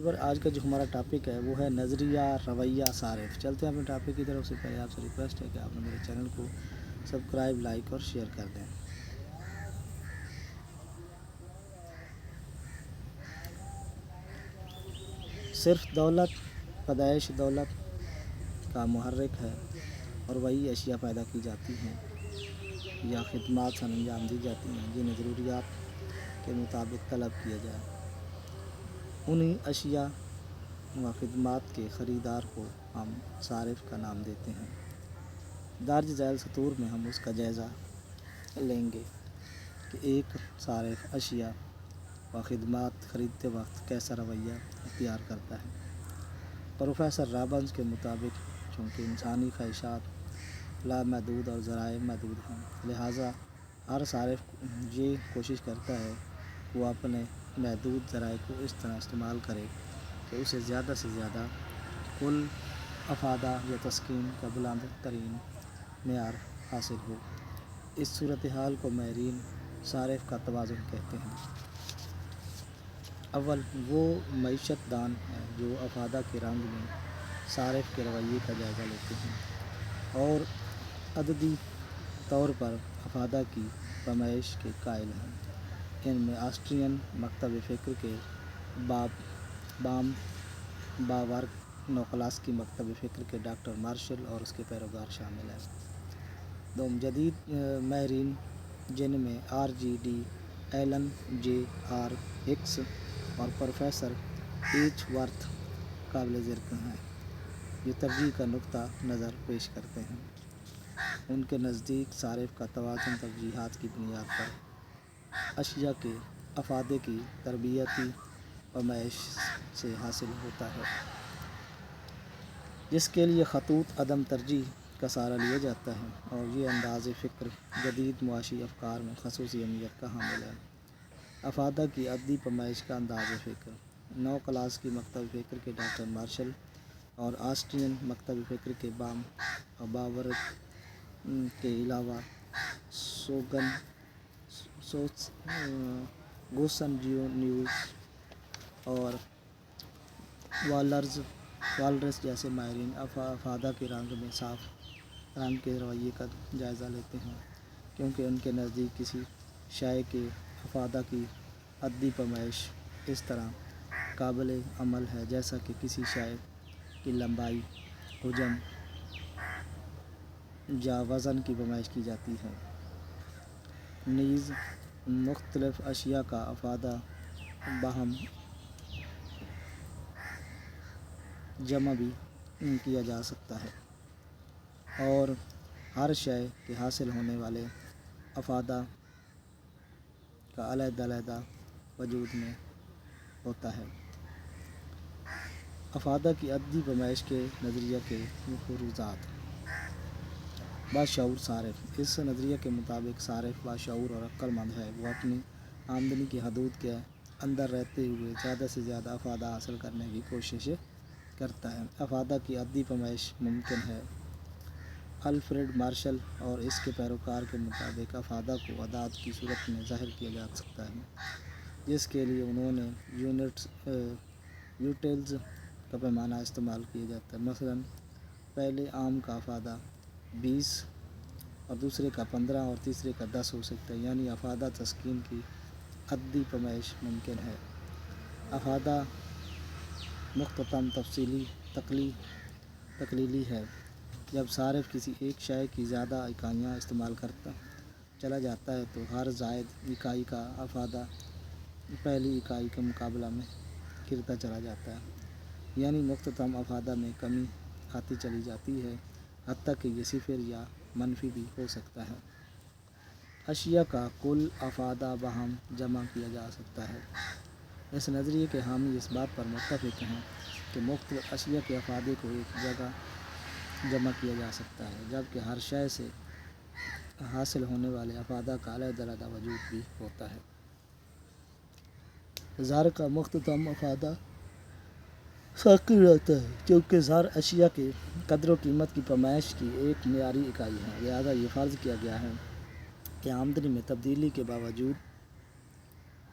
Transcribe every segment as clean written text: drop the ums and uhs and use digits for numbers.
پر آج کا جو ہمارا ٹاپک ہے وہ ہے نظریہ رویہ صارف۔ چلتے ہیں اپنے ٹاپک کی طرف سے۔ پہلے آپ سے ریکویسٹ ہے کہ آپ میرے چینل کو سبسکرائب، لائک اور شیئر کر دیں۔ صرف دولت پیدائش دولت کا محرک ہے اور وہی اشیاء پیدا کی جاتی ہیں یا خدمات سر انجام دی جاتی ہیں جنہیں ضروریات کے مطابق طلب کیا جائے۔ انہی اشیاء و خدمات کے خریدار کو ہم صارف کا نام دیتے ہیں۔ درج ذیل سطور میں ہم اس کا جائزہ لیں گے کہ ایک صارف اشیاء و خدمات خریدتے وقت کیسا رویہ اختیار کرتا ہے۔ پروفیسر رابنز کے مطابق چونکہ انسانی خواہشات لامحدود اور ذرائع محدود ہیں، لہٰذا ہر صارف یہ کوشش کرتا ہے کہ وہ اپنے محدود ذرائع کو اس طرح استعمال کرے کہ اسے زیادہ سے زیادہ کل افادہ یا تسکین کا بلند ترین معیار حاصل ہو۔ اس صورتحال کو ماہرین صارف کا توازن کہتے ہیں۔ اول، وہ معیشت دان ہیں جو افادہ کے رنگ میں صارف کے رویے کا جائزہ لیتے ہیں اور عددی طور پر افادہ کی پیمائش کے قائل ہیں۔ ان میں آسٹریین مکتب فکر کے بام باورک نوکلاسکی مکتب فکر کے ڈاکٹر مارشل اور اس کے پیروکار شامل ہیں۔ دوم، جدید ماہرین جن میں RGD ایلن، JR ہکس اور پروفیسر ایچ ورتھ قابل ذکر ہیں، یہ ترجیح کا نقطہ نظر پیش کرتے ہیں۔ ان کے نزدیک صارف کا توازن ترجیحات کی بنیاد پر اشیاء کے افادے کی تربیتی پیمائش سے حاصل ہوتا ہے، جس کے لیے خطوط عدم ترجیح کا سہارا لیا جاتا ہے، اور یہ انداز فکر جدید معاشی افکار میں خصوصی اہمیت کا حامل ہے۔ افادہ کی عددی پیمائش کا انداز فکر نوکلاسکی مکتب فکر کے ڈاکٹر مارشل اور آسٹریین مکتب فکر کے بام باورک کے علاوہ گوسن جیونیوز اور والرز جیسے ماہرین افادہ کے رنگ میں صاف رنگ کے رویے کا جائزہ لیتے ہیں، کیونکہ ان کے نزدیک کسی شے کے افادہ کی عددی پیمائش اس طرح قابل عمل ہے جیسا کہ کسی شے کی لمبائی، حجم یا وزن کی پیمائش کی جاتی ہے۔ نیز مختلف اشیاء کا افادہ باہم جمع بھی کیا جا سکتا ہے اور ہر شے کے حاصل ہونے والے افادہ کا علیحدہ وجود میں ہوتا ہے۔ افادہ کی عددی پیمائش کے نظریہ کے مفروضات۔ باشعور صارف۔ اس نظریے کے مطابق صارف باشعور اور عقل مند ہے، وہ اپنی آمدنی کی حدود کے اندر رہتے ہوئے زیادہ سے زیادہ افادہ حاصل کرنے کی کوشش کرتا ہے۔ افادہ کی عددی پیمائش ممکن ہے۔ الفریڈ مارشل اور اس کے پیروکار کے مطابق افادہ کو اعداد کی صورت میں ظاہر کیا جا سکتا ہے، جس کے لیے انہوں نے یونٹس کا پیمانہ استعمال کیا جاتا ہے۔ مثلاً پہلے عام کا افادہ 20 اور دوسرے کا 15 اور تیسرے کا 10 ہو سکتا ہے، یعنی افادہ تسکین کی عددی پیمائش ممکن ہے۔ افادہ مختتم تقلیلی ہے۔ جب صارف کسی ایک شے کی زیادہ اکائیاں استعمال کرتا چلا جاتا ہے تو ہر زائد اکائی کا افادہ پہلی اکائی کے مقابلہ میں گرتا چلا جاتا ہے، یعنی مختتم افادہ میں کمی آتی چلی جاتی ہے، حتیٰ کہ یہ صفر یا منفی بھی ہو سکتا ہے۔ اشیاء کا کل افادہ باہم جمع کیا جا سکتا ہے۔ اس نظریے کے حامی اس بات پر متفق ہیں کہ مختلف اشیاء کے افادے کو ایک جگہ جمع کیا جا سکتا ہے، جبکہ ہر شے سے حاصل ہونے والے افادہ کا علیحدہ وجود بھی ہوتا ہے۔ زر کا مختتم افادہ ثاقب رہتا ہے، کیونکہ زر اشیاء کے قدر و قیمت کی پیمائش کی ایک معیاری اکائی ہے، لہٰذا یہ فرض کیا گیا ہے کہ آمدنی میں تبدیلی کے باوجود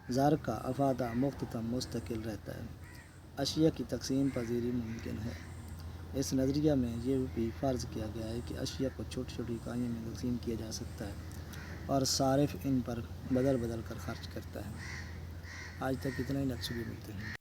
زر کا افادہ مختتم مستقل رہتا ہے۔ اشیاء کی تقسیم پذیری ممکن ہے۔ اس نظریہ میں یہ بھی فرض کیا گیا ہے کہ اشیاء کو چھوٹی چھوٹی اکائیوں میں تقسیم کیا جا سکتا ہے اور صارف ان پر بدل بدل کر خرچ کرتا ہے۔ آج تک اتنا ہی، نیکسٹ ویڈیو ملتے ہیں۔